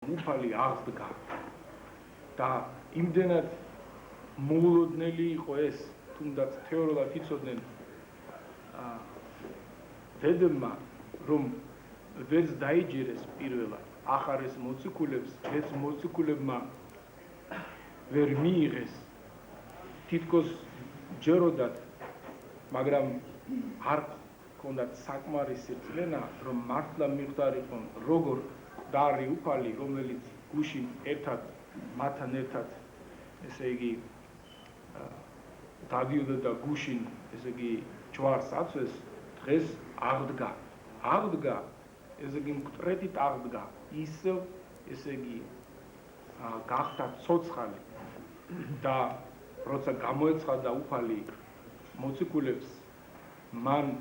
უფალი აღდგა და იმდენად მოულოდნელი იყო ეს, თუნდაც თეორიულად იცოდნენ დედმა, რომ ვერც დაიჯერეს პირველად, ახარ ეს მოციქულებს, ეს მოციქულებმა ვერ მიიღეს, თითქოს ჯეროდათ, მაგრამ არ ჰქონდათ საკმარისი რწმენა, რომ მართლა მიხვდარიყონ, როგორ დარი უფალი, რომელიც გუშინ ერთად, მათთან ერთად, ესე იგი, დადიოდა და გუშინ, ესე იგი, ჯვარს აწვეს, დღეს აღდგა. აღდგა, ესე იგი, მკვდრეთით აღდგა, ისევ, ესე იგი, გახდა ცოცხალი და როცა გამოეცხადა უფალი მოციქულებს, მან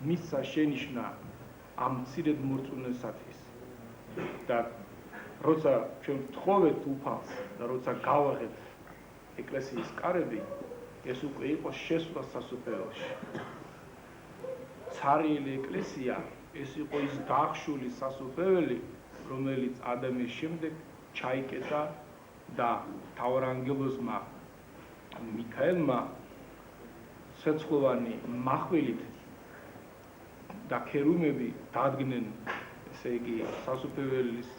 მისცა შენიშვნა ამ მცირედ მორწმუნესათვის და როცა ჩვენ ვთხოვეთ უფალს და როცა გავაღეთ ეკლესიის კარები, ეს უკვე იყო შესვლა სასუფეველში. ცარიელი ეკლესია, ეს იყო ის დახშული სასუფეველი, რომელიც ადამიანის შემდეგ ჩაიკეტა და მთავარანგელოზმა მიქაელმა ცეცხლოვანი მახვილით და ქერუმები დადგნენ, ესე იგი, სასუფეველის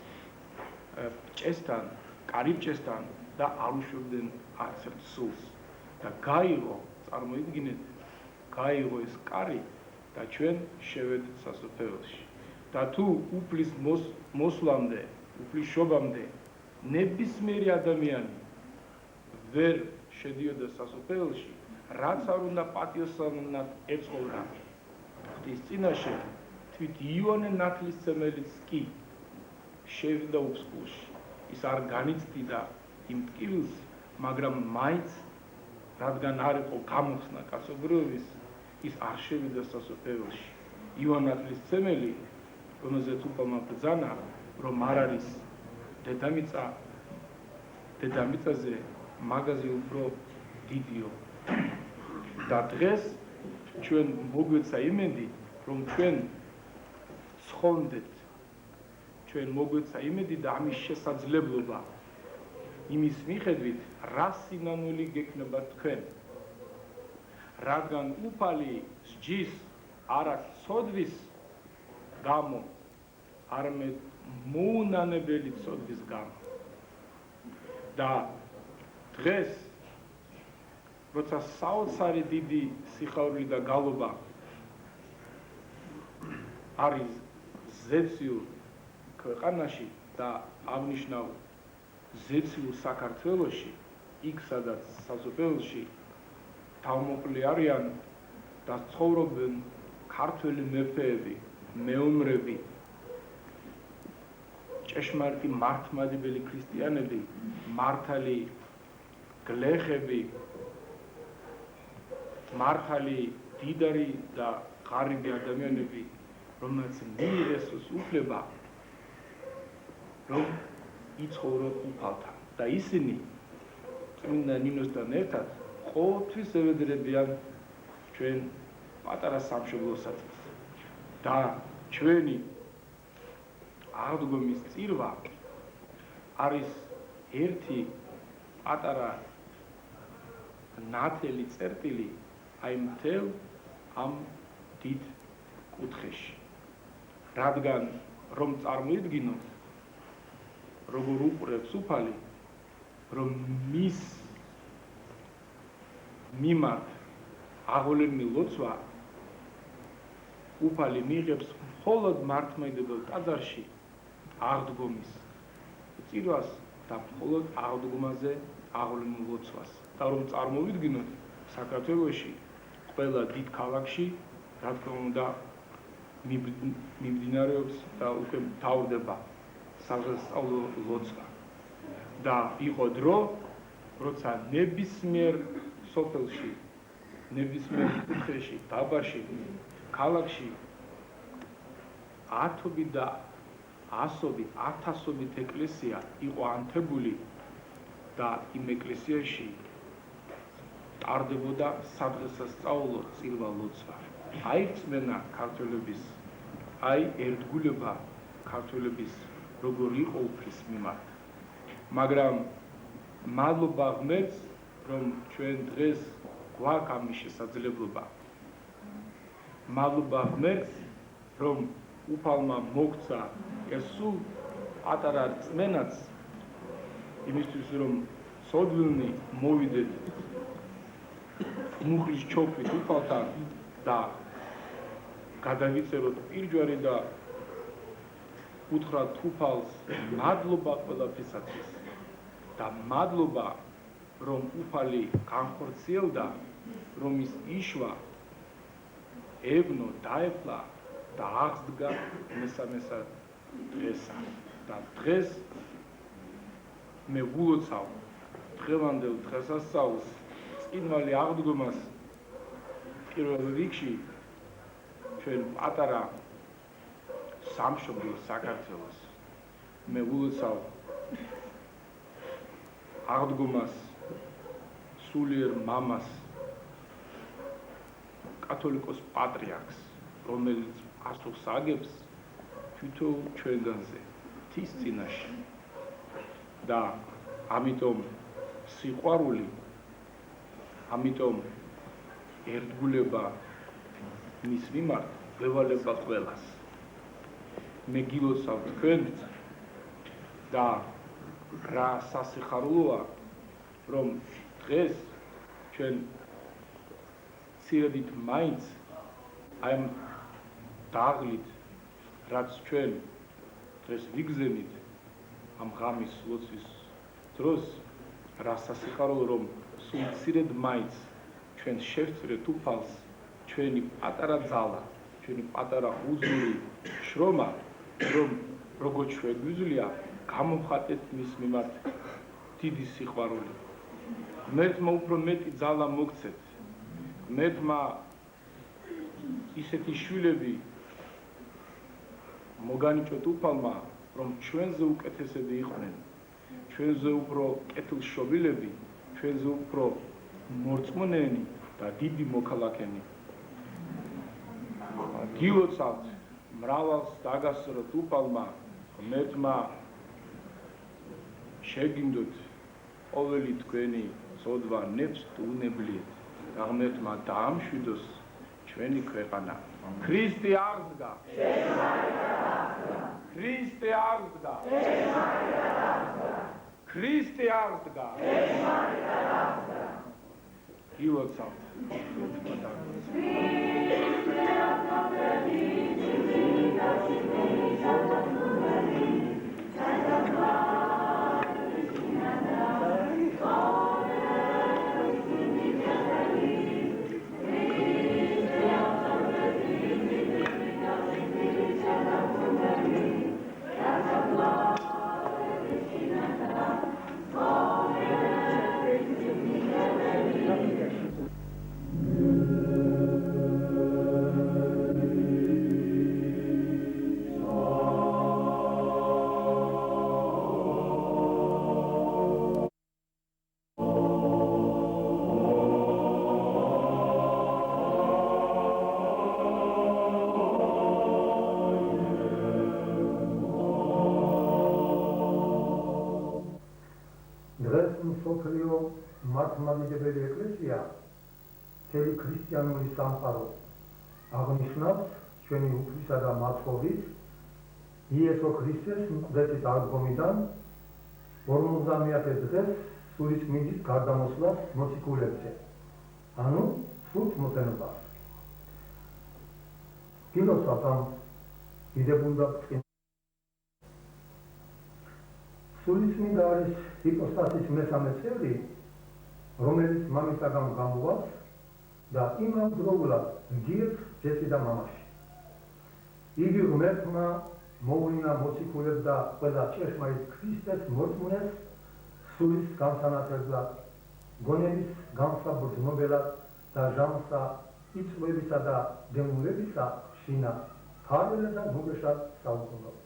ჭესთან, კარიბჭესთან და არ უშვებდნენ არც ერთ სულს. და გაიღო, წარმოიდგინეთ, გაიღო ეს კარი და ჩვენ შევედით სასუფეველში. და თუ უფლის მოსვლამდე, უფლის შობამდე ნებისმიერი ადამიანი ვერ შედიოდა სასუფეველში, რაც არ უნდა პატიოსანად ეცხოვრა ღვთის წინაშე, თვით იოანე ნათლისმცემელიც კი შევიდა უფსკულში. ის არ განიცდიდა იმ ტკივილს, მაგრამ მაინც, რადგან არ იყო გამოხსნა კაცობრიობის, ის არ შევიდა სასუფეველში. იოანე ნათლისმცემელი, რომელზეც უფალმა ბრძანა, რომ არ არის დედამიწა, დედამიწაზე მაგაზე უფრო დიდიო. და დღეს ჩვენ მოგვეცა იმედი, რომ ჩვენ ცხონდეთ, ჩვენ მოგვეცა იმედი და ამის შესაძლებლობა, იმის მიხედვით, რა სინანული გექნება თქვენ. რადგან უფალი სჯის არა ცოდვის გამო, არამედ მოუნანებელი ცოდვის გამო. და დღეს, როცა საოცარი დიდი სიხარული და გალობა არის ზეციურ ქვეყანაში და აღნიშნავ ზეციურ საქართველოში, იქ სადაც სასუფეველში თავმოყრილი არიან და ცხოვრობენ ქართველი მეფეები, მეომრები, ჭეშმარიტი მართლმადიდებელი ქრისტიანები, მართალი გლეხები, მართალი დიდარი და ღარიბი ადამიანები, რომელსაც მიიღეს უფლება, რომ იცხოვრონ უფალთან. და ისინი წმინდა ნინოსთან ერთად ყოველთვის ევედრებიან ჩვენ პატარა სამშობლოსათვის. და ჩვენი აღდგომის წირვა არის ერთი პატარა ნათელი წერტილი აი მთელ ამ დიდ კუთხეში. რადგან რომ წარმოიდგინოთ, როგორ უყურებს უფალი, რომ მის მიმართ აღოლენი ლოცვა უფალი მიიღებს მხოლოდ მართლმადიდებელ ტაძარში აღდგომის წირვას და მხოლოდ აღდგომაზე აღოლენილ ლოცვას. და რომ წარმოვიდგინოთ, საქართველოში ყველა დიდ ქალაქში, რა თქმა უნდა, მიმდინარეობს და უკვე მთავრდება სასწავლო ლოცვა. და იყო დრო, როცა ნებისმიერ სოფელში, ნებისმიერ კუთხეში, დაბაში, ქალაქში ათობით და ასობით, ათასობით ეკლესია იყო ანთებული და იმ ეკლესიაში ტარდებოდა სადღესასწაულო წირვა ლოცვა. აი რწმენა ქართველების, აი ერთგულება ქართველების როგორ იყო უფლის მიმართ. მაგრამ მადლობა ღმერთს, რომ ჩვენ დღეს გვაქვს ამის შესაძლებლობა. მადლობა ღმერთს, რომ უფალმა მოგცა ეს სულ პატარა რწმენაც იმისთვის, რომ სოდვილნი მოვიდეთ მუხლის ჩოქით უფალთან და გადავიწეროთ პირჯვარი და უთხრათ უფალს მადლობა ყველაფრისათვის და მადლობა რომ უფალი განხორციელდა, რომ ის იშვა, ებნო, დაეფლა და აღსდგა მესამესა დღესა. და დღეს მე ვულოცავ დღევანდელ დღესასწაულს, წინვალი აღდგომას პირველ რიგში ჩვენ პატარა სამშობლო საქართველოს. მე ვულოცავ აღდგომას სულიერ მამას, კათოლიკოს პატრიარქს, რომელიც პასუხს აგებს თვითონ ჩვენგანზე ღვთის წინაშე. და ამიტომ სიყვარული, ამიტომ ერთგულება მის მიმართ გვევალება ყველას. მე გილოცავ თქვენს და რა სასიხარულოა, რომ დღეს ჩვენ ცირედით მაინც აი ამ დაღლით, რაც ჩვენ დღეს ვიგზენით ამ ღამის ლოცვის დროს, რა სასიხარულო, რომ სულ ცირედ მაინც ჩვენ შევწირეთ უფალს ჩვენი პატარა ძალა, ჩვენი პატარა უძლური შრომა, რომ როგორც შეგვიძლია გამოვხატეთ მის მიმართ დიდი სიყვარული. ღმერთმა უფრო მეტი ძალა მოგცეთ, ღმერთმა ისეთი შვილები მოგანიჭოთ უფალმა, რომ ჩვენზე უკეთესები იყვნენ, ჩვენზე უფრო კეთილშობილები, ჩვენზე უფრო მორწმუნენი და დიდი მოქალაქენი. გილოცავთ მრავალს დაგასწროთ უფალმა, ღმერთმა შეგინდოთ ყოველი თქვენი ცოდვა ნებს უნებლიეთ და ღმერთმა დაამშვიდოს ჩვენი ქვეყანა. ქრისტე აღსდგა! ქრისტე აღსდგა! ქრისტე აღსდგა! გილოცავთ. მსოფლიო მართლმადიდებელი ეკლესია მთელი ქრისტიანული სამყარო აღნიშნავს ჩვენი უფლისა და მაცხოვრის იესო ქრისტეს მკვდრეთის აღდგომიდან 50-მე დღეს სულიწმინდის გარდამოსვლას მოციქულებზე, ანუ სულთ მოწენობას. გილოცავთ ამ დიდებულ და სულიწმინდა არის ჰიპოსტასის მესამე წევრი, რომელიც მამისაგან გამოვალს და იმავდროულად გიებს ძეში და მამაში. იგი ღმერთმა მოუვლინა მოციქულებს და ყველა ჭეშმარიტ ქრისტეს მორწმუნეს სულის განსანათებლად, გონების განსაბრძნობელად და ჟამსა იწვევისა და დემულებისა შინა ფარველად და მოგეშად საუკუნო.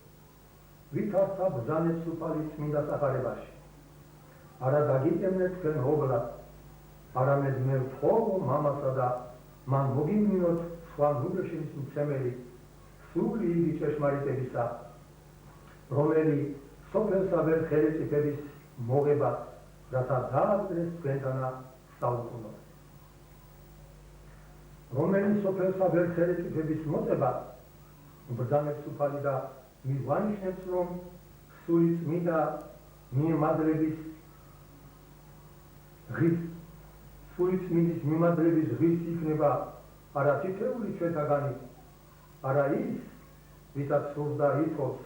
ვითარცა ბრძანებს უფალი წმინდა სახარებაში. არა დაგიტემნეთ თქვენ ობლად, არამედ მე ვთხოვო მამასა და მან მოგიმნინოთ სხვა ნუგეშის მცემელი სული იგი ჭეშმარიტებისა რომელი სოფელსა ვერ ხელისუფლების მოგება, რათა დაადრეს თქვენთანა საუკუნო. რომელი სოფელსა ვერ ხელისუფლების მოწება, ბრძანებს უფალი და მიგვანიშნებს, რომ სული წმინდა მიმადლების ღირს იქნება არა თითეული ჩვენთაგანი, არა ის, ვისაც სურს და ითხოვს,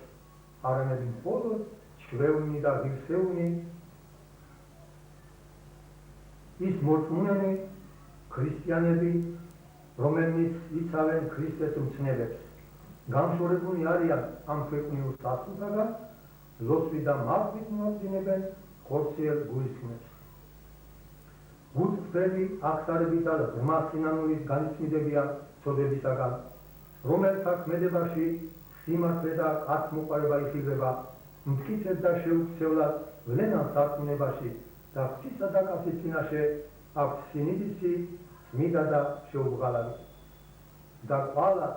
არამედ მხოლოდ ჩვეულნი და ღირსეულნი, ის მორწმუნენი ქრისტიანები, რომელნიც იცავენ ქრისტეს მცნებებს, გამშორებული არიან ამ ქვეყნიურ სასულთაგან, ლოცვით და მართვით მოაბრძინებენ ხორციელ გულისხმებს. გულწრფელი აღსარებით და ღრმა სინანულის განიცმიდებიან ცოდებისაგან, რომელთა ქმედებაში სიმართლე და კაცმოყვარება იხილება, მტკიცედ და შეუცვლელად ვლენან სარწმუნებაში და ღვთისა და კაცის წინაშე აქვთ სინიდისი, წმიდა და შეუბრალანი. და ყველა,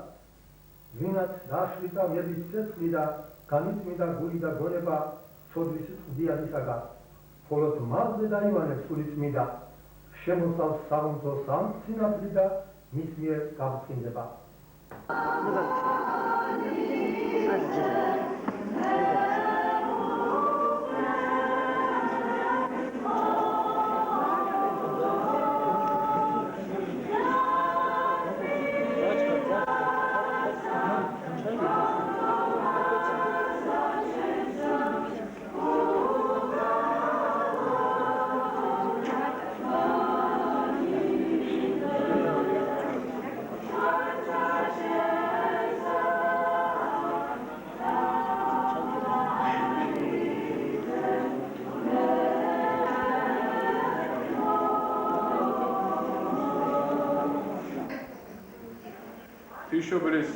ვინაც დაშლიდა ნების ცეცხლი და განიწმიდა გული და გონება ცოდვის წვდიანისაგან, მხოლოდ მასზე დაივანებს სული წმიდა, შემოსავს სამომცო სამწინაფრით და მის მიერ გაბრწყინდება. ღვთისმშობლის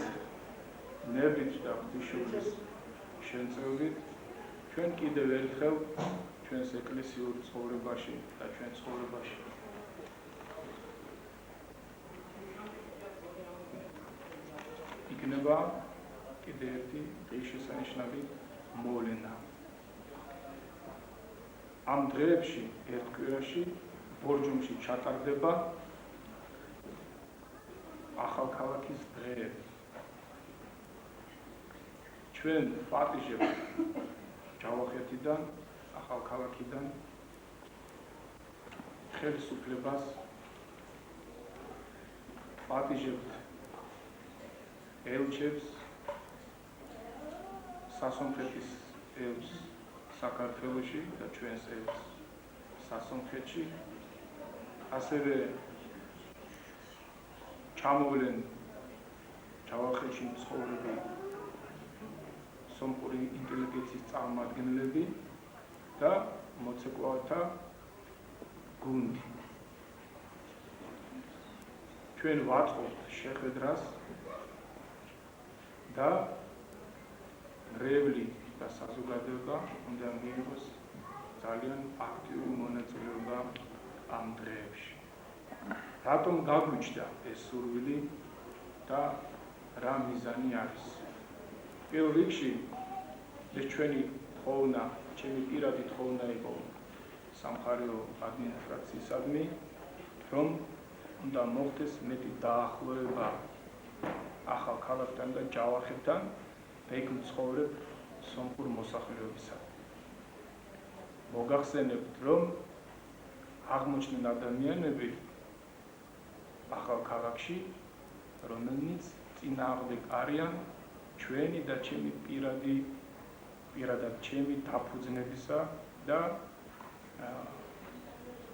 ნებით და ღვთისმშობლის შემწევლით ჩვენ კიდევ ერთხელ ჩვენს ეკლესიურ ცხოვრებაში და ჩვენ ცხოვრებაში იქნება კიდევ ერთი ღირსშესანიშნავი მოვლენა. ამ დღეებში ერთ კვირაში ბორჯომში ჩატარდება ახალქალაქის დღე. ჩვენ პატიჟებთ ჯავახეთიდან, ახალქალაქიდან ხელისუფლებას, პატიჟებთ ელჩებს, სასონხეთის ელჩს საქართველოში და ჩვენს ელჩს სასონხეთში, ასევე ჩამოვლენ ჯავახეთში მცხოვრები სომხური ინტელიგენციის წარმომადგენლები და მოცეკვავთა გუნდი. ჩვენ ვაწყობთ შეხვედრას და მრევლი და საზოგადოება უნდა მიიღოს ძალიან აქტიური მონაწილეობა ამ დღეებში. რატომ გაგვიჩნდა ეს სურვილი და რა მიზანი არის? პირველ რიგში ეს ჩვენი თხოვნა, ჩემი პირადი თხოვნა იყო სამხარეო ადმინისტრაციისადმი, რომ უნდა მოხდეს მეტი დაახლოება ახალქალაქთან და ჯავახეთთან და იქ მცხოვრებ სომხურ მოსახლეობისგან. მოგახსენებთ, რომ აღმოჩნდნენ ადამიანები ახალქალაქში, რომელნიც წინააღმდეგ არიან ჩვენი და ჩემი პირადად ჩემი დაფუძნებისა და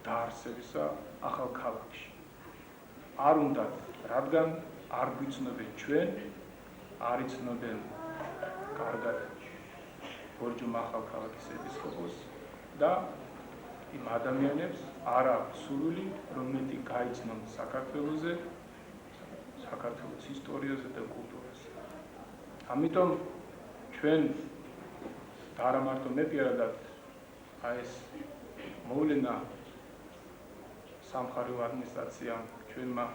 დაარსებისა ახალქალაქში. არ უნდათ, რადგან არ გვიცნობენ ჩვენ, არ იცნობენ კარგად ბორჯომ ახალქალაქის ეპისკოპოსს და იმ ადამიანებს არ აქვს სურვილი, რომ მეტი გაიცნონ საქართველოზე, საქართველოს ისტორიაზე და კულტურაზე. ამიტომ ჩვენ და არა მარტო მე პირადად ეს მოვლენა სამხარეო ადმინისტრაციამ, ჩვენმა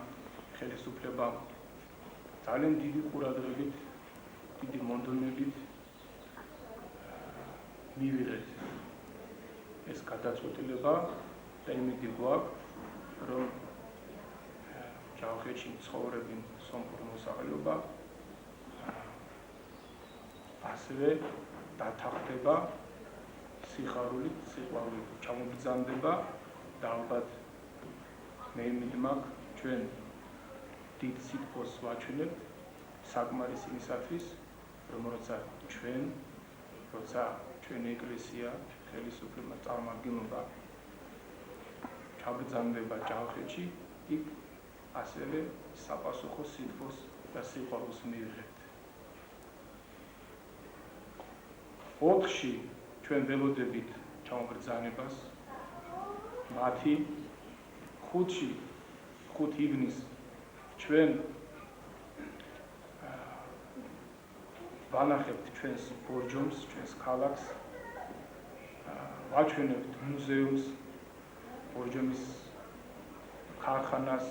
ხელისუფლებამ ძალიან დიდი ყურადღებით, დიდი მონდომებით მივიღეთ ეს გადაწყვეტილება და იმედი გვაქვს, რომ ჯავახეთში მცხოვრები სომხური მოსახლეობა ასევე დათანხმდება სიხარულით, სიყვარულით ჩამობრძანდება და ალბათ მე იმედი მაქვს ჩვენ დიდ სიტყვას ვაჩვენებთ საკმარის იმისათვის, რომ როცა ჩვენი ეკლესია ხელისუფლება წარმომადგენლობა ჩაბრძანდება ჯავახეთში, იქ ასევე საპასუხო სიტყვას და სიყვარულს მივიღებთ. 4-ში ჩვენ ველოდებით ჩამობრძანებას, მათი 5-ში 5 ივნისს ჩვენ ვანახებთ ჩვენს ბორჯომს, ჩვენს ქალაქს, ვაჩვენებთ მუზეუმს, ბორჯომის ქარხანას,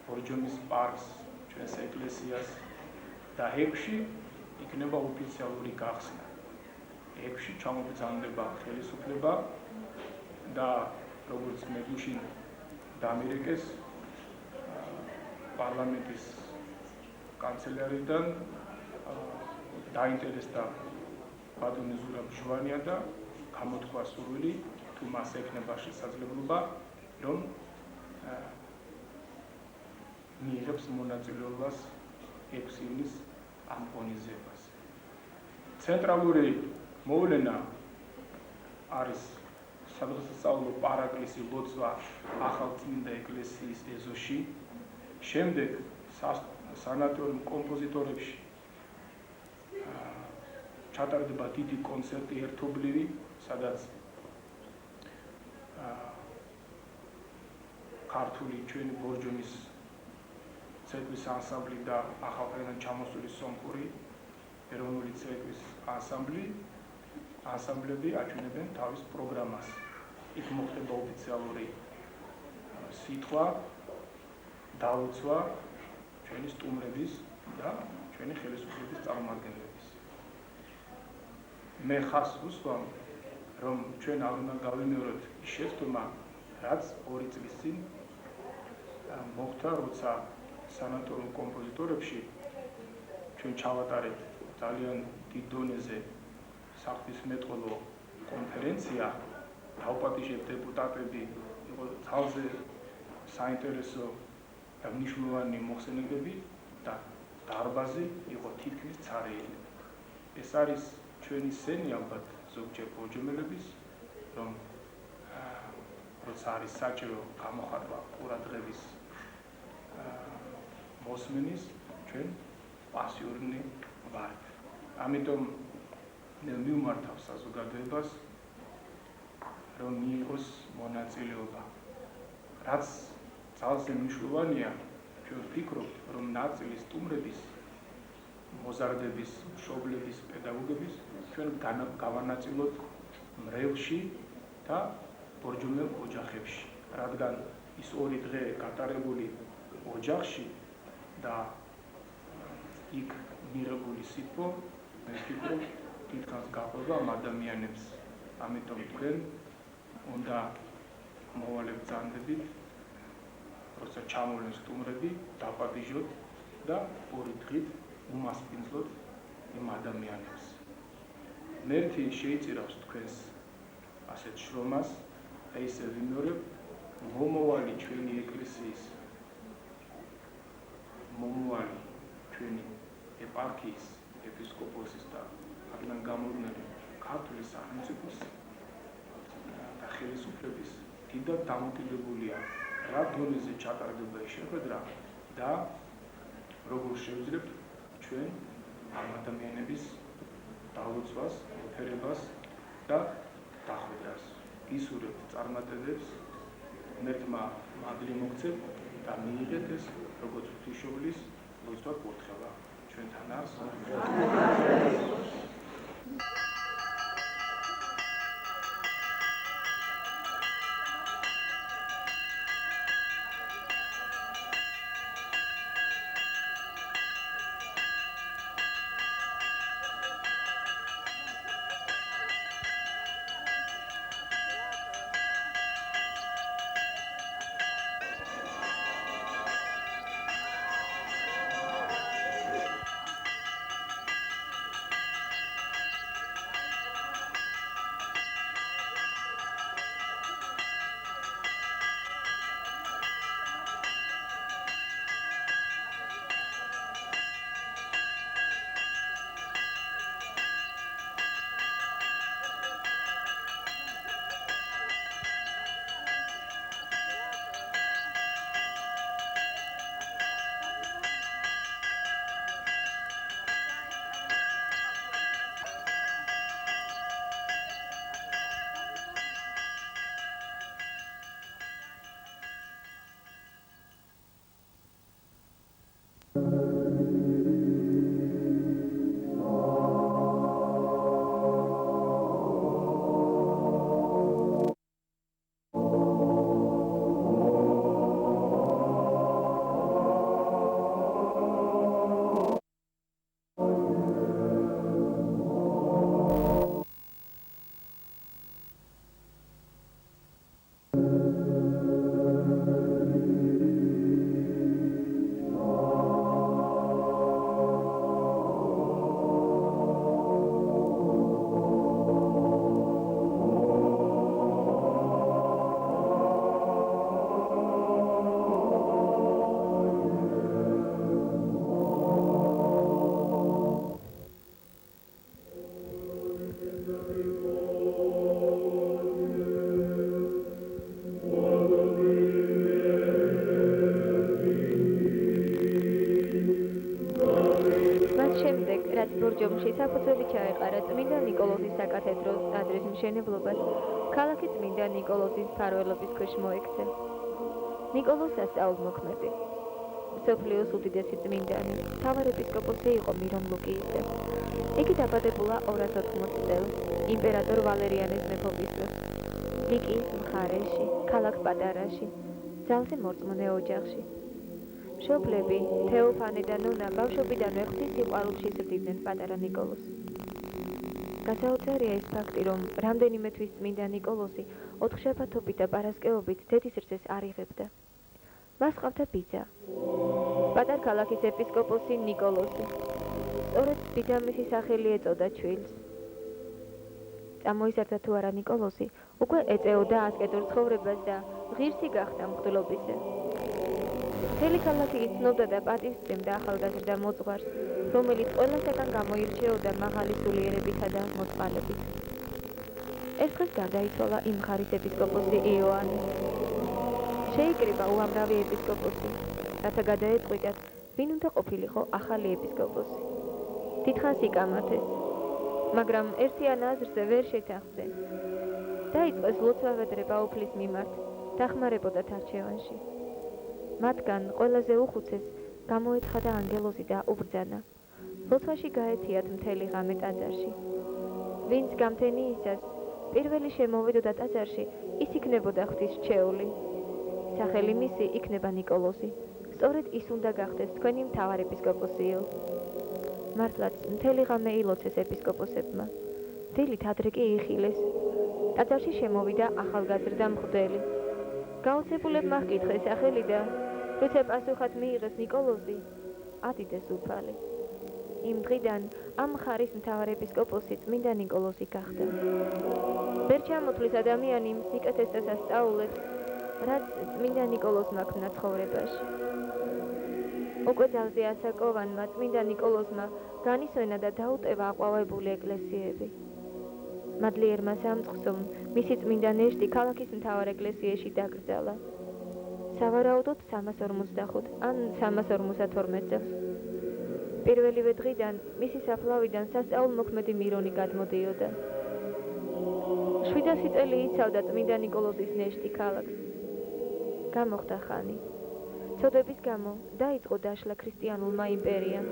ბორჯომის პარკს, ჩვენს ეკლესიას და 6-ში იქნება ოფიციალური გახსნა. 6-ში ჩამობრძანდება ხელისუფლება და როგორც მე გუშინ დამირეკეს პარლამენტის კანცელარიიდან დაინტერესდა ბატონი ზურაბ ჟვანია და გამოთქვა სურვილი თუ მას ექნება შესაძლებლობა რომ მიიღებს მონაწილეობას 6 ივნისს ამ ღონისძიებაზე. ცენტრალური მოვლენა არის სადღესასწაულო პარაკლისი ლოცვა ახალწმინდა ეკლესიის ეზოში. შემდეგ სანატორიუმ კომპოზიტორებში ჩატარდება დიდი კონცერტი ერთობლივი, სადაც ქართული ჩვენი ბორჯომის ცეკვის ანსამბლი და ახალგაზრდად ჩამოსული სომხური ეროვნული ცეკვის ანსამბლები აჩვენებენ თავის პროგრამას. იქ მოხდება ოფიციალური სიტყვა, დალოცვა ჩვენი სტუმრების და ჩვენი ხელისუფლების წარმომადგენლების. მე ხას ვუსვამ, რომ ჩვენ არ უნდა გავიმეოროთ ის შეცდომა, რაც 2 წლის წინ მოხდა, როცა სანატორიუმ კომპოზიტორებში ჩვენ ჩავატარეთ ძალიან დიდ დონეზე საღვთისმეტყველო კონფერენცია, დაუპატიჟეთ დეპუტატები, იყო ძალზე საინტერესო და მნიშვნელოვანი მოხსენებები და დარბაზი იყო თითქმის ცარიელი. ეს არის ჩვენი სენი ალბათ ზოგჯერ ბორჯომელების, რომ როცა არის საჭირო გამოხატვა ყურადღების მოსმენის, ჩვენ პასიურნი ვართ. ამიტომ მე მივმართავ საზოგადოებას, რომ მიიღოს მონაწილეობა. რაც ძალზე მნიშვნელოვანია, ჩვენ ვფიქრობთ, რომ ნაწილი სტუმრების, მოზარდების, მშობლების, პედაგოგების ჩვენ გავანაწილოთ მრევლში და ბორჯომელ ოჯახებში, რადგან ის 2 დღე გატარებული ოჯახში და იქ მიღებული სიტყვა, მე ვფიქრობ, დიდხანს გაყვება ამ ადამიანებს. ამიტომ თქვენ უნდა მოვალებ ძალებით, როცა ჩამოვლენ სტუმრები, დაპატიჟოთ და 2 დღით უმასპინძლოთ იმ ადამიანებს. მერტი შეიწირავს თქვენს ასეთ შრომას და ისე ვიმეორებ, მომავალი ჩვენი ეკლესიის, მომავალი ჩვენი ეპარქიის ეპისკოპოსის და აქედან გამოვლენილი ქართული სახელმწიფოს და ხელისუფლების დიდად დამოკიდებულია რა დონეზე ჩატარდება ეს შეხვედრა და როგორ შევძლებთ ჩვენ ამ ადამიანების დალოცვას, ოფერებას და დახვედრას. გისურვებთ წარმატებებს, ღმერთმა მადლი მოგცეთ და მიიღეთ ეს როგორც ღვთისმშობლის ლოცვა კურთხევა. ჩვენთან არის საფუძველი ჩაეყარა წმინდა ნიკოლოზის საკათედრო ტაძრის მშენებლობას, ქალაქი წმინდა ნიკოლოზის მფარველობის ქვეშ მოექცა. ნიკოლოზ სასწაულმოქმედი, მსოფლიოს უდიდესი წმინდანი, მთავარეპისკოპოსი იყო მირონ ლუკიისა. იგი დაბადებულა 280 წელს, იმპერატორ ვალერიანეს მეფობის დროს, ლიკიის მხარეში, ქალაქ პატარაში, ძალზე მორწმუნე ოჯახში. მშობლები, თეოფანე და ნონა ბავშვობიდანვე ღვთის სიყვარულში იზრდებდნენ პატარა ნიკოლოზს. გასაოცარია ის ფაქტი, რომ რამდენიმე თვის წმინდა ნიკოლოზი ოთხშაბათობით და პარასკევობით დედის რძეს არ იღებდა. მას ჰყავდა ბიძა, პატარ-ქალაქის ეპისკოპოსი ნიკოლოზი. სწორედ ბიძამისი სახელი ეწოდა ჩვილს. წამოიზარდა თუ არა ნიკოლოზი, უკვე ეწეოდა ასკეტურ ცხოვრებას და ღირსი გახდა მღვდლობისა. მთელი ქალაქი იცნობდა და პატივსცემდა ახალგაზრდა მოძღვარს, რომელიც ყველასაგან გამოირჩეოდა მაღალი სულიერებითა და მოწყალებით. ერთხელ გარდაიცვალა იმ მხარის ეპისკოპოსი იოანე. შეიკრიბა უამრავი ეპისკოპოსი, რათა გადაეწყვიტათ, ვინ უნდა ყოფილიყო ახალი ეპისკოპოსი. დიდხანს იკამათეს, მაგრამ ერთიან აზრზე ვერ შეთანხმდა. დაიწყეს ლოცვა-ვედრება უფლის მიმართ, დახმარებოდათ არჩევანში. მათგან ყველაზე უხუცეს გამოეცხადა ანგელოზი და უბრძანა. ლოცვაში გაეთიათ მთელი ღამე ტაძარში. ვინც გამთენიისას პირველი შემოვიდოდა ტაძარში, ის იქნებოდა ღვთის რჩეული. სახელი მისი იქნება ნიკოლოზი. სწორედ ის უნდა გახდეს თქვენი მთავარეპისკოპოსიო. მართლაც მთელი ღამე ილოცეს ეპისკოპოსებმა. დილით ადრე კი იხილეს. ტაძარში შემოვიდა ახალგაზრდა მღვდელი. გაოცებულებმა ჰკითხეს სახელი და როცა პასუხად მიიღეს ნიკოლოზი, ადიდეს უფალი. იმ დღიდან ამ მხარის მთავარეპისკოპოსი წმინდა ნიკოლოზი გახდა. ვერ ჩამოთვლის ადამიანი იმ სიკეთესთან სასწაულებს, რაც წმინდა ნიკოლოზმა ქნა ცხოვრებაში. უკვე ძალზე ასაკოვანმა წმინდა ნიკოლოზმა განისვენა და დაუტევა აყვავებული ეკლესიები. მადლიერმა სამწყსომ მისი წმინდა ნეშტი ქალაქის მთავარ ეკლესიაში დაკრძალა. სავარაუდოდ 345 ან 352 წელს. პირველივე დღიდან მისი საფლავიდან სასწაულმოქმედი მირონი გადმოდიოდა. 700 წელი იცავდა წმინდა ნიკოლოზის ნეშტი ქალაქს. გამოხდა ხანი. ცოდვების გამო დაიწყო დაშლა ქრისტიანულმა იმპერიამ.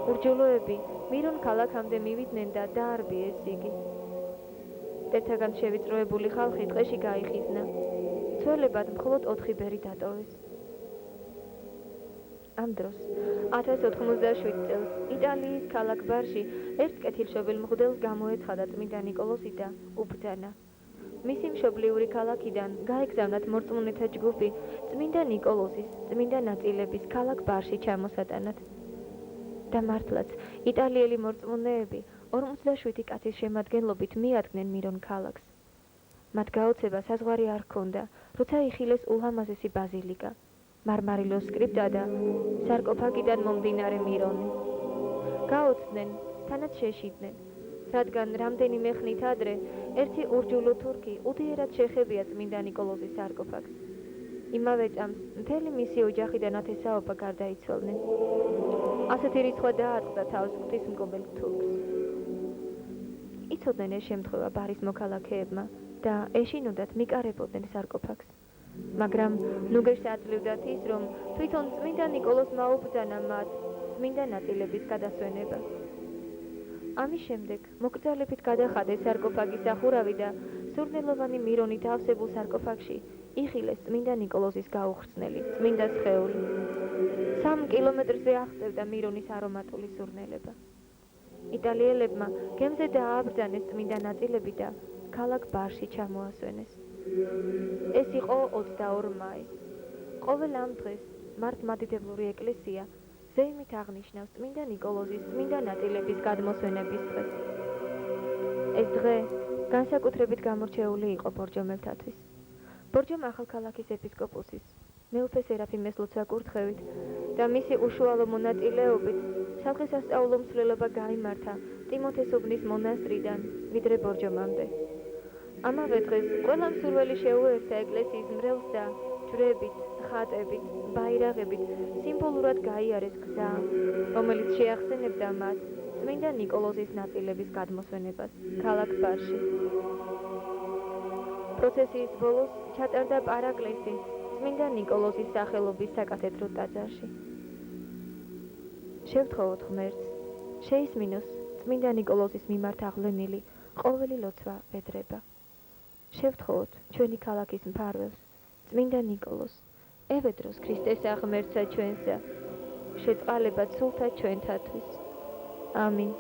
ურჯულოები მირონ ქალაქამდე მივიდნენ და დაარბიეს იგი. ერთაგან შევიწროებული ხალხი ტყეში გაიხიზნა. ცველებად მხოლოდ 4 ბერი დატოვეს. ამ დროს 1087 წელს იტალიის ქალაქ ბარში ერთ კეთილშობილ მღვდელს გამოეცხადა წმინდა ნიკოლოზი და უბრძანა. მისი მშობლიური ქალაქიდან გაეგზავნათ მორწმუნეთა ჯგუფი წმინდა ნიკოლოზის წმინდა ნაწილების ქალაქ ბარში ჩამოსატანად. და მართლაც იტალიელი მორწმუნეები 47 კაცის შემადგენლობით მიადგნენ მირონ ქალაქს. მათ გაოცება საზღვარი არ ჰქონდა, როცა იხილეს ულამაზესი ბაზილიკა, მარმარილოს სკრიპტა და სარკოფაგიდან მომდინარე მირონი. გაოცდნენ, თანაც შეშიდნენ, რადგან რამდენიმე ხნით ადრე ერთი ურჯულო თურქი უდიერად შეხებია წმინდა ნიკოლოზის სარკოფაგს. იმავე წამს მთელი მისი ოჯახი და ნათესაობა გარდაიცვალნენ. ასეთი რიცხვა დაატყდა თავს ღვთისმკომელ თურქს. იცოდნენ ეს შემთხვევა ბარის მოქალაქეებმა და ეშინოდათ მიკარებოდნენ სარკოფაგს. მაგრამ ნუგეშს აძლევდათ ის, რომ თვითონ წმინდა ნიკოლოზმა უბრძანა მათ წმინდა ნაწილების გადასვენება. ამის შემდეგ მოკრძალებით გადახადეს სარკოფაგის სახურავი და სურნელოვანი მირონით ავსებულ სარკოფაგში იხილეს წმინდა ნიკოლოზის გაუხრწნელი წმინდა სხეული. 3 კილომეტრზე აღწევდა მირონის არომატული სურნელება. იტალიელებმა გემზე დააბრძანეს წმინდა ნაწილები და ქალაქ ბარში ჩამოასვენეს. ეს იყო 22 მაისი. ყოველ ამ დღეს მართლმადიდებლური ეკლესია ზეიმით აღნიშნავს წმინდა ნიკოლოზის წმინდა ნაწილების გადმოსვენების დღეს. ეს დღე განსაკუთრებით გამორჩეული იყო ბორჯომელთათვის. ბორჯომ ახალქალაქის ეპისკოპოსის მეუფე სერაფიმეს ლოცვა-კურთხევით და მისი უშუალო მონაწილეობით სამხესასწაულო მსვლელობა გაიმართა ტიმოთესუბნის მონასტრიდან ვიდრე ბორჯომამდე. ამავე დღეს ყველა მსურველი შეუერთდა ეკლესიის მრევლს და ჯვრებით, ხატებით, ბაირაღებით სიმბოლურად გაიარეს გზა, რომელიც შეახსენებდა მათ წმინდა ნიკოლოზის ნაწილების გადმოსვენებას ქალაქ ბარში. პროცესიის ბოლოს ჩატარდა პარაკლისი წმინდა ნიკოლოზის სახელობის საკათედრო ტაძარში. შევთხოვოთ ღმერთს, შეისმინოს წმინდა ნიკოლოზის მიმართ აღვლენილი ყოველი ლოცვა ვედრება. შევთხოვოთ ჩვენი ქალაქის მფარველს, წმინდა ნიკოლოზს, ევედროს ქრისტესა ღმერთსა ჩვენსა, შეწყალება სულთა ჩვენთათვის. ამინ.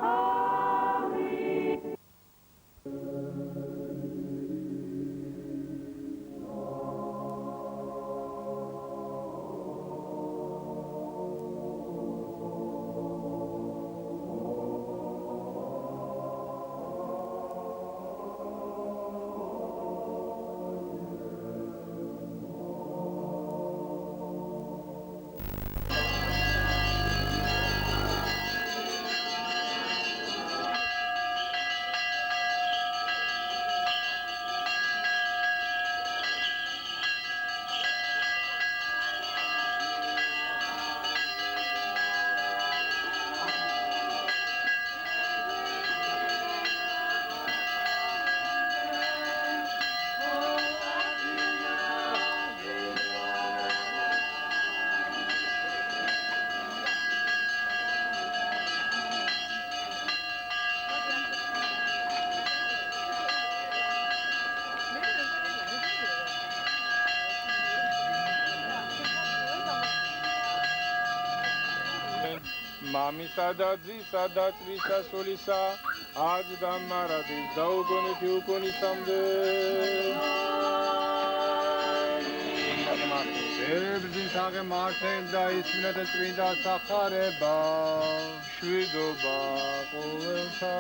Oh მამისა და ძისა და წრისა სულისა აჯ და მარადის დაუგონეთი უკონისამდე ბებზის აღემართენ და ისმინა და წმინდა სახარება შვიდობა ყოველთა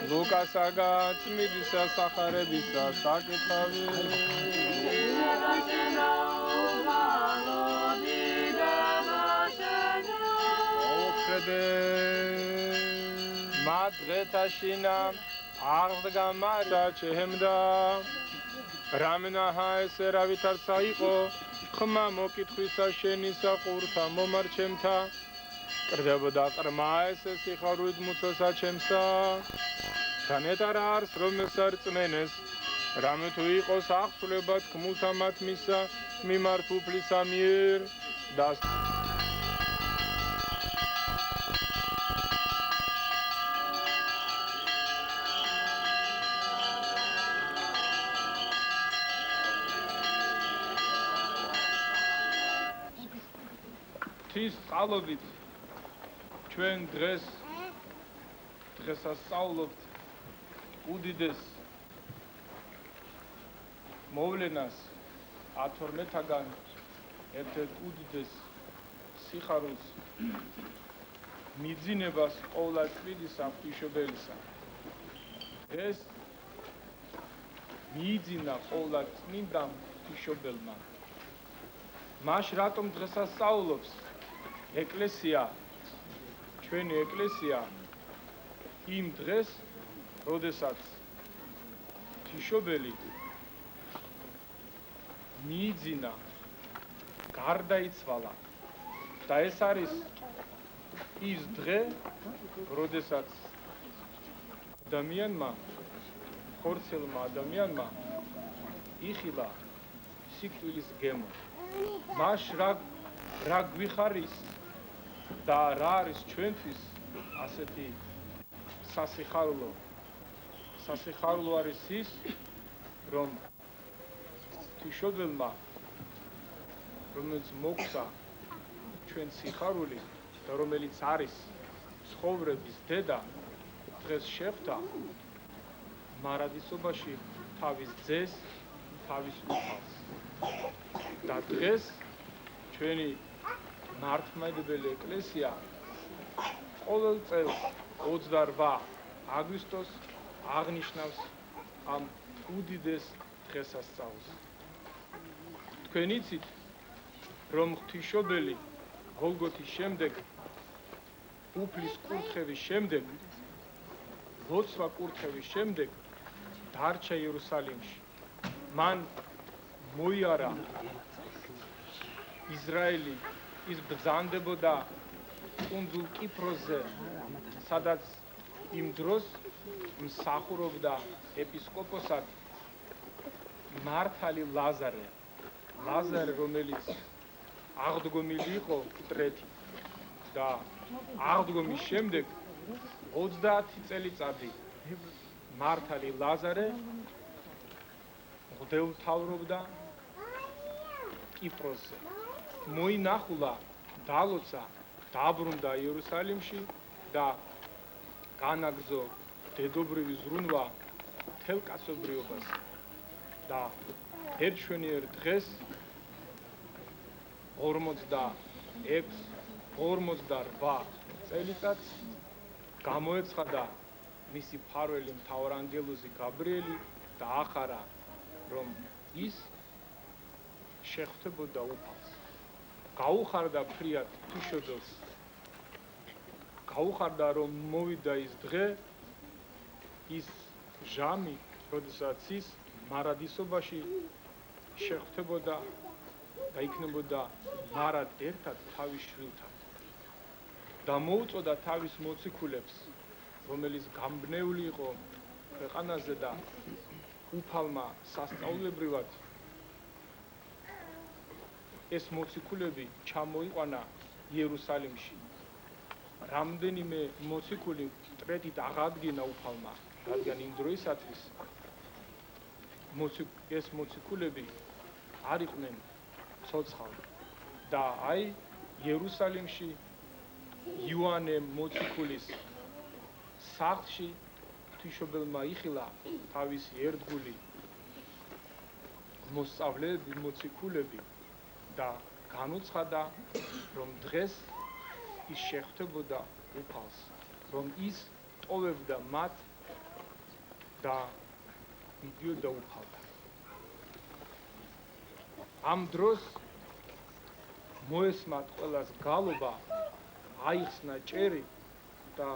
ლუკასაგა წმიდისა სახარებისა საკითხავი მოუხედე მათ დღეთაშინა აღდგა მარა ჩემდა რამნაჰა ესე რა ვითარცა იყო ხმა მოკითხვისა შენისა ყურთა მომარჩემთა კრდებოდა ყრმა ესე სიხარული მუცოსა ჩემსა თანეტარ არს რომელსა რწმენეს რამე თუ იყოს აღსრულებად ხმულთა მათ მისა მიმართ უფლისა მიერ და თვის სწავლობით ჩვენ დღესასწაულობთ უდიდეს მოვლენას 12-თაგან ერთ-ერთ უდიდეს სიხარულს მიძინებას ყოვლადწმიდისა ღვთისმშობელისა ეს მიიძინა ყოვლადწმიდამ ღვთისმშობელმა მაშ რატომ დღესასწაულობს ეკლესია ჩვენი ეკლესია იმ დღეს როდესაც ღვთისმშობელი მიიძინა გარდაიცვალა და ეს არის ის დღე როდესაც ადამიანმა ხორცელმა ადამიანმა იხილა სიკვდილის გემო მაშ რა გვიხარის და რა არის ჩვენთვის ასეთი სასიხარულო არის ის რომ ღვთისმშობელმა რომელიც მოგცა ჩვენ სიხარული და რომელიც არის ცხოვრების დედა დღეს შეხვდა მარადისობაში თავის ძეს თავის უფალს და დღეს ჩვენი მართლმადიდებელი ეკლესია ყოველ წელს 28 აგვისტოს აღნიშნავს ამ უდიდეს დღესასწაულს. თქვენ იცით, რომ ღვთისმშობელი გოლგოთის შემდეგ, უფლის კურთხევის შემდეგ, ლოცვა კურთხევის შემდეგ დარჩა იერუსალიმში. მან მოიარა ისრაელი ის ბრძანდებოდა კუნძულ კიპროსზე, სადაც იმ დროს მსახურობდა ეპისკოპოსად მართალი ლაზარე, რომელიც აღდგომილი იყო მტრეთი და აღდგომის შემდეგ 30 წელიწადი მართალი ლაზარე მღვდელმთავრობდა კიპროსზე. მოინახულა, დალოცა, დაბრუნდა იერუსალიმში და განაგრძო დედობრივი ზრუნვა მთელ კაცობრიობას და ერთშვენიერ დღეს 48 წელიწადს გამოეცხადა მისი მფარველი მთავარანგელოზი გაბრიელი და ახარა რომ ის შეხვდებოდა უფალს. გაუხარდა ფრიად ღვთისმშობელს. გაუხარდა რომ მოვიდა ის დღე, ის ჟამი, როდესაც ის მარადისობაში შეხვდებოდა და იქნებოდა მარად ერთად თავის შვილთან. და მოუწოდა თავის მოციქულებს, რომელიც გამბნეული იყო ქვეყანაზე და უფალმა სასწაულებრივად ეს მოციქულები ჩამოიყვანა იერუსალიმში. რამდენიმე მოციქული მტრედით აღადგინა უფალმა, რადგან იმ დროისათვის ეს მოციქულები არ იყვნენ ცოცხალ და აი იერუსალიმში იოანე მოციქულის სახლში ღვთისმშობელმა იხილა თავისი ერთგული მოსწავლეები, მოციქულები და განუცხადა, რომ დღეს ის შეხვდებოდა უფალს, რომ ის ტოვებდა მათ და მიდიოდა უფალთან. ამ დროს მოესმათ ყველას გალობა, აიხსნა ჭერი და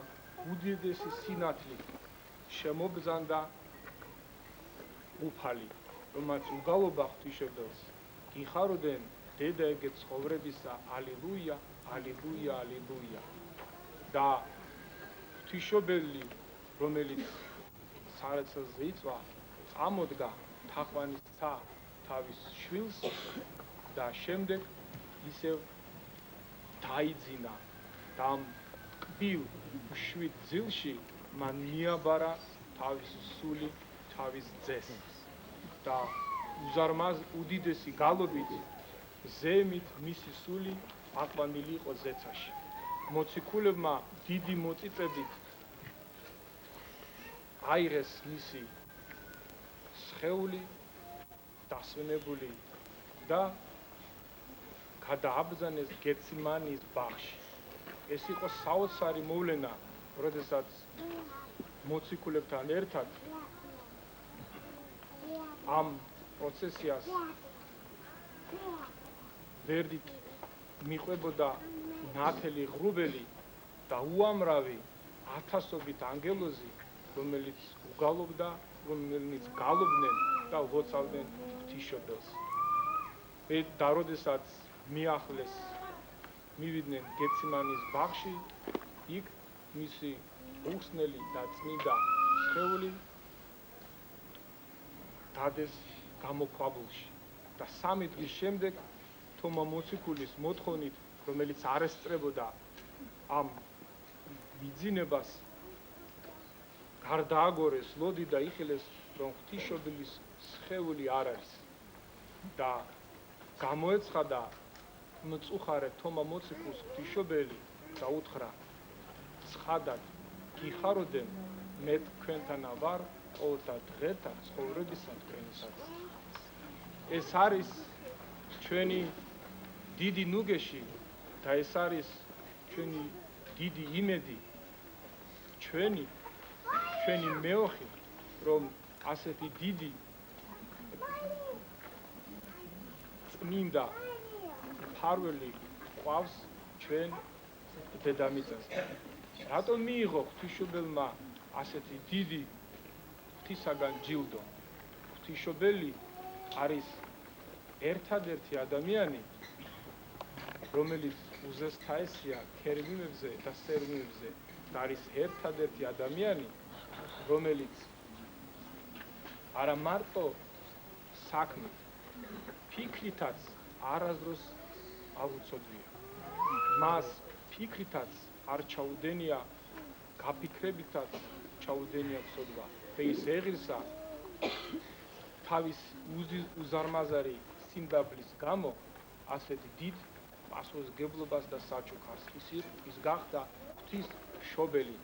უდიდესი სინათლით შემობრძანდა უფალი, რომაც უგალობა ღვთისმშობელს. გიხარობდნენ დედა ეგეთ ცხოვრებისა, ალილუია, ალილუია, ალილუია. და ღვთისმშობელი, რომელიც სარეცელზე იწვა, წამოდგა თაყვანისცა თავის შვილს და შემდეგ ისევ დაიძინა და ამ კბილ მშვიდ ძილში მან მიაბარა თავის სული, თავის ძეს და უზარმაზ უდიდესი გალობით ზემით მისი სული აყვანილი იყო ზეცაში. მოციქულებმა დიდი მოწიწებით აიღეს მისი სხეული დასვენებული და გადააბრძანეს გეციმანის ბაღში. ეს იყო საოცარი მოვლენა, როდესაც მოციქულებთან ერთად ამ პროცესიას ვერდით მიყვებოდა ნათელი ღრუბელი და უამრავი ათასობით ანგელოზი, რომელიც უგალობდა, რომელიც გალობდნენ და უღოცავდნენ ღვთისმშობელს. და როდესაც მიახლეს, მივიდნენ გეციმანის ბაღში, იქ მისი უხსნელი და წმინდა სხეული დადეს გამოქვაბულში და 3 დღის შემდეგ თომა მოციქულის მოთხოვნით, რომელიც არ ესწრებოდა ამ მიძინებას, გარდააგორეს ლოდი და იხილეს, რომ ღვთისმშობელის სხეული არ არის და გამოეცხადა მწუხარე თომა მოციქულს ღვთისმშობელი და უთხრა, ცხადად გიხაროდენ, მე თქვენთანა ვარ ყოველთა დღეთა ცხოვრებისა თქვენისაც. ეს არის ჩვენი დიდი ნუგეში და ეს არის ჩვენი დიდი იმედი, ჩვენი მეოხი, რომ ასეთი დიდი წმინდა მფარველი ყავს ჩვენ დედამიწას. რატომ მიიღო ღვთისმშობელმა ასეთი დიდი ღვთისაგან ჯილდო? ღვთისმშობელი არის ერთადერთი ადამიანი, რომელიც უზესთაესია ქერubimებზე და სერუბიმებზე და არის ერთადერთი ადამიანი, რომელიც არა მარტო საქმით, ფიქრითაც არასდროს აუცოდვია. მას ფიქრითაც არ ჩაუდენია, გაფიქრებითაც ჩაუდენია ცოდვა და ის ეღირსა თავის უზარმაზარი სიმდაბლის გამო ასეთი დიდ პასუხისმგებლობას და საჩუქარს. ის გახდა ღვთისმშობელი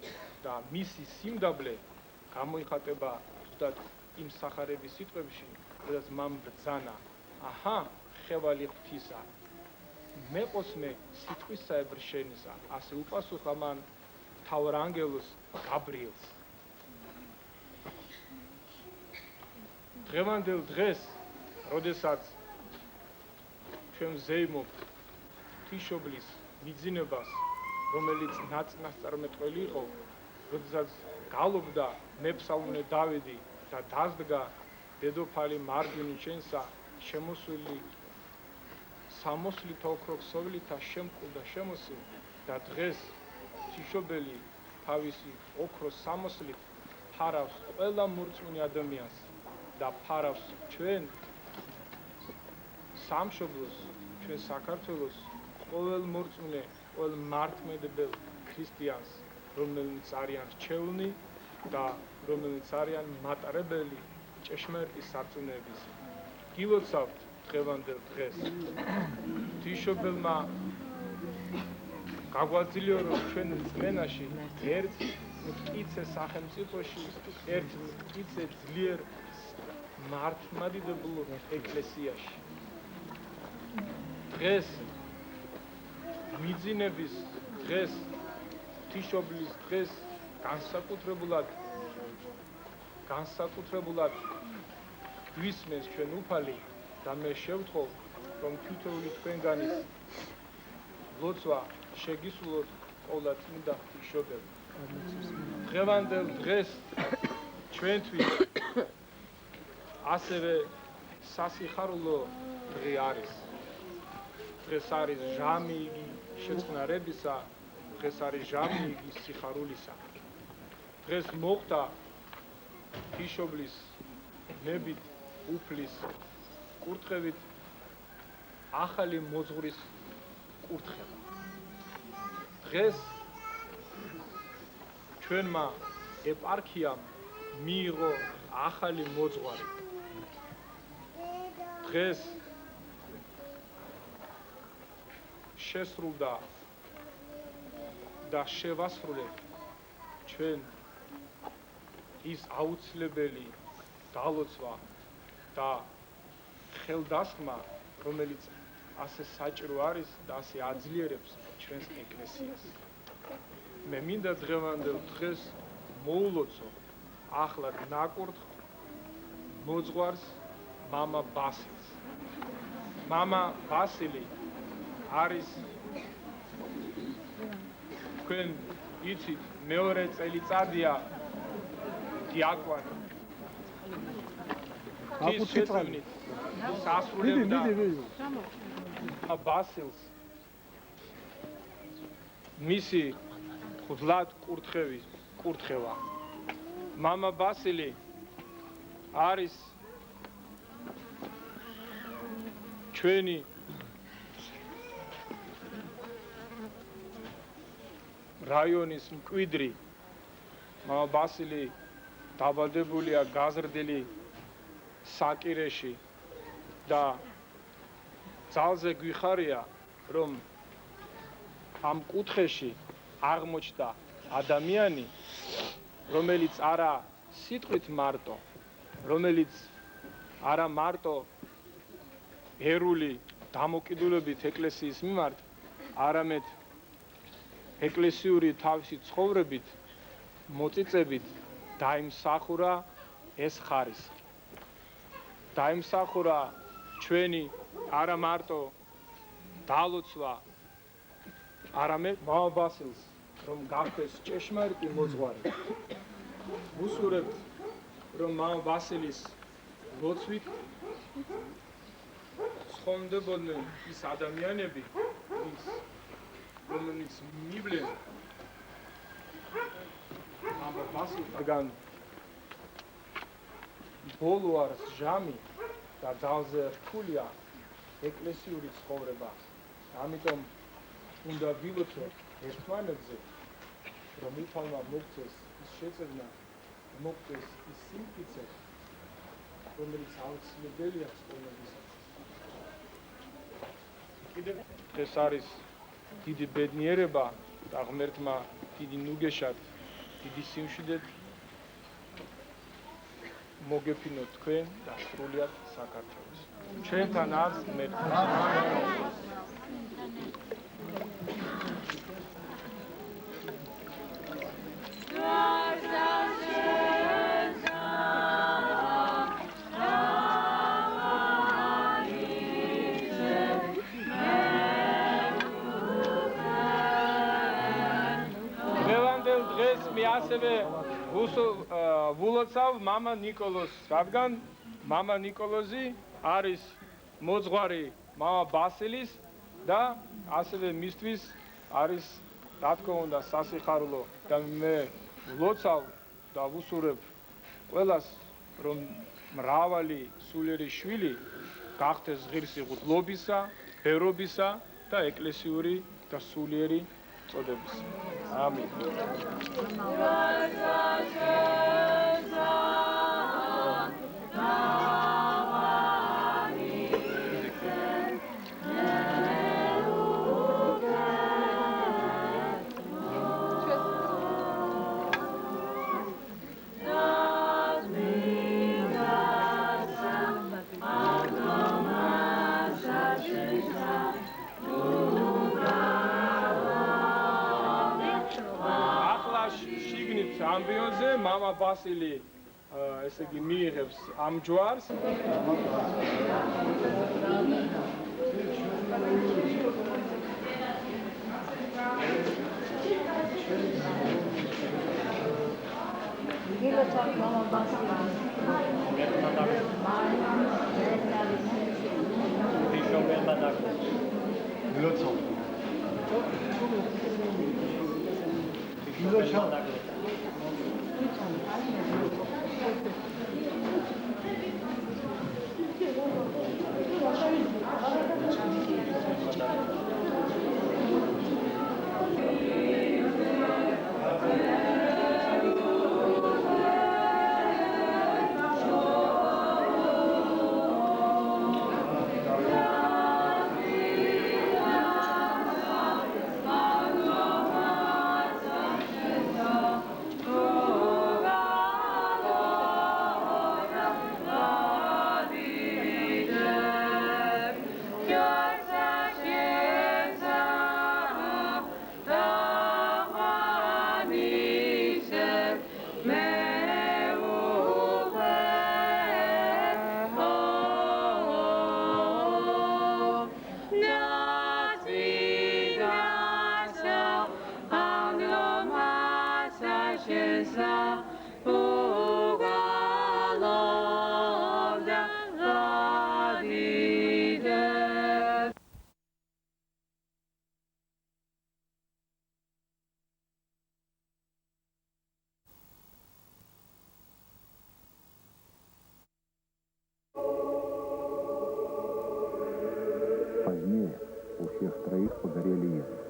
და მისი სიმდაბლე გამოიხატება ზუსტად იმ სახარების სიტყვებში, როდესაც მან ბრძანა, აჰა, ხევალი ღვთისა, მეყოსმე სიტყვისაებრ შენისა, ასე უპასუხა მან მთავარ ანგელოზ გაბრიელს. დღევანდელ დღეს, როდესაც ჩვენ ვზეიმობთ ღვთისმშობლის მიძინებას, რომელიც ნაწნასწარმეტყველი იყო, როდესაც გალობდა მეფსალმუნე დავიდი და დასდგა დედოფალი მარჯვნივ ჩვენსა, შემოსული სამოსლითა ოქროქსოვლითა შემკულ და შემოსილ და დღეს ღვთისმშობელი თავისი ოქროს სამოსლით ფარავს ყველა მორწმუნე ადამიანს და ფარავს ჩვენ სამშობლოს, ჩვენ საქართველოს ყოველ მორწმუნე, ყოველ მართლმადებელ ქრისტიანს, რომელნიც არიან რჩეულნი და რომელნიც არიან მატარებელი ჭეშმარიტი სარწმუნოების. გილოცავთ დღევანდელ დღეს თიშობელმა გაგვაძლიერა რომ ჩვენ წმენაში ერთ მტკიცე სახელმწიფოში ერთ მტკიცე ძლიერ მართლმადიდებულ ეკლესიაში დღეს მიძინების დღეს თიშობლის დღეს განსაკუთრებულად გვისმენს ჩვენ უფალი და მე შევთხოვ რომ თითოეული თქვენგანის ლოცვა შეგისურვოთ ყოვლადწმინდა ღვთისმშობელი. დღევანდელ დღეს ჩვენთვის ასევე სასიხარულო დღე არის. დღეს არის ჟამი იგი შეწყნარებისა, დღეს არის ჟამი იგი სიხარულისა. დღეს მოხდა ღვთისმშობლის ნებით უფლის კურთხევით ახალი მოძღვრის კურთხევა. დღეს ჩვენმა ეპარქიამ მიიღო ახალი მოძღვარი. დღეს შესრულდა და შევასრულეთ ჩვენ ის აუცილებელი დალოცვა და ხელდასხმა, რომელიც ასე საჭირო არის და ასე აძლიერებს ჩვენს ეკლესიას. მე მინდა დღევანდელ დღეს მოულოცო ახლად ნაკურთხ მოძღვარს მამა ბასილს. მამა ბასილი არის თქვენ იცით მეორე წელიწადია დიაკვანი. ის შეწევნით სასრულებდა ბასილს მისი ღვთლად კურთხევა. მამა ბასილი არის ჩვენი რაიონის მკვიდრი. მამა ბასილი დაბადებულია გაზრდილი საკირეში და ძალზე გვიხარია რომ ამ კუთხეში აღმოჩნდა ადამიანი, რომელიც არა სიტყვით მარტო, რომელიც არა მარტო ერული დამოკიდებულებით ეკლესიის მიმართ, არამედ ეკლესიური თავისი ცხოვრებით, მოწიწებით დაიმსახურა ეს ხარისხი. დაიმსახურა ჩვენი არა მარტო დალოცვა, არამედ მამა ბასილს, რომ გახდეს ჭეშმარიტი მოძღვარი. ვუსურებთ, რომ მამა ბასილის ლოცვით სხონდებოდნენ ის ადამიანები, რომელიც მივლენ მამა ბასილთან ბოლო არის ჟამი და ძალზე რთულია ეკლესიური ცხოვრება. ამიტომ უნდა ვილოცოთ ერთმანეთზე, რომ უფალმა მოგცეს ის შეწევნა, მოგცეს ის სიმტკიცე, რომელიც აუცილებელია ცხოვრებისათვის. კიდევ დღეს არის დიდი ბედნიერება და ღმერთმა დიდი ნუგეშად, დიდი სიმშვიდეთ მოგეფინოთ თქვენ და სრულიად საქართველოს. ჩვენთან არის ღმერთი. დღევანდელ დღეს მე ასევე ვულოცავ მამა ნიკოლოზს, რადგან მამა ნიკოლოზი არის მოძღვარი მამა ბასილის და ასევე მისთვის არის რა თქმა უნდა სასიხარულო და მე ვლოცავ და ვუსურებ ყველას, რომ მრავალი სულიერი შვილი გახდეს ღირსი ღვთლობისა, ბერობისა და ეკლესიური და სულიერი წოდებისა. ამინ. ამბიონზე მამა ბასილი ესე იგი მიიღებს ამ ჯვარს. Позднее у всех троих погорели языки,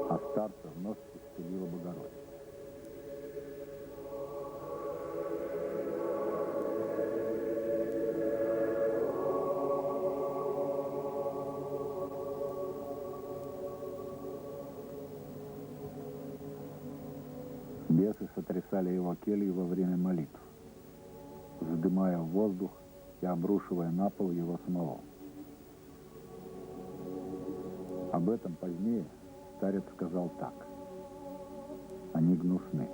а старца вновь исцелила Богородица. Бесы сотрясали его келью во время молитв, вздымая в воздух и обрушивая на пол его самого. Об этом позднее старец сказал так: они гнусны.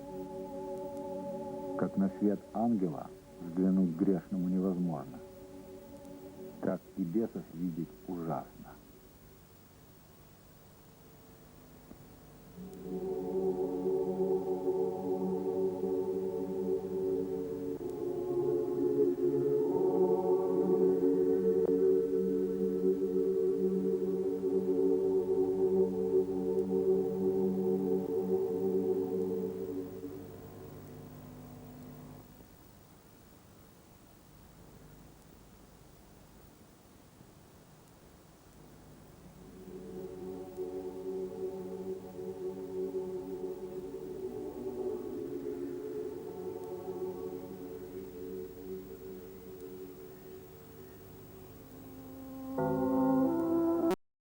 Как на свет ангела взглянуть грешному невозможно, так и бесов видеть ужасно.